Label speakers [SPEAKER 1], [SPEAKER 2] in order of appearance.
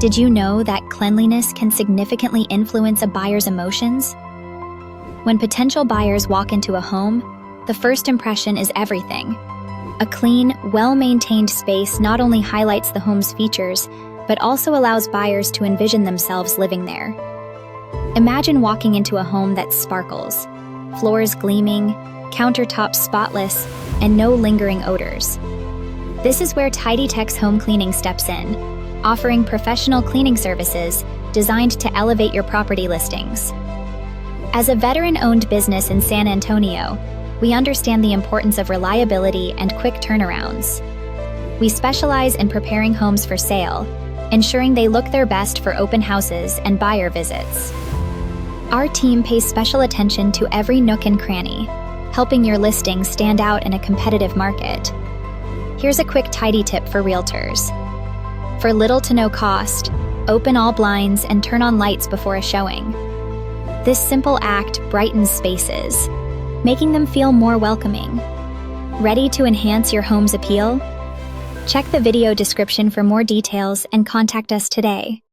[SPEAKER 1] Did you know that cleanliness can significantly influence a buyer's emotions? When potential buyers walk into a home, the first impression is everything. A clean, well-maintained space not only highlights the home's features, but also allows buyers to envision themselves living there. Imagine walking into a home that sparkles, floors gleaming, countertops spotless, and no lingering odors. This is where Tidytex Home Cleaning steps in, offering professional cleaning services designed to elevate your property listings. As a veteran-owned business in San Antonio, we understand the importance of reliability and quick turnarounds. We specialize in preparing homes for sale, ensuring they look their best for open houses and buyer visits. Our team pays special attention to every nook and cranny, helping your listing stand out in a competitive market. Here's a quick tidy tip for realtors. For little to no cost, open all blinds and turn on lights before a showing. This simple act brightens spaces, making them feel more welcoming. Ready to enhance your home's appeal? Check the video description for more details and contact us today.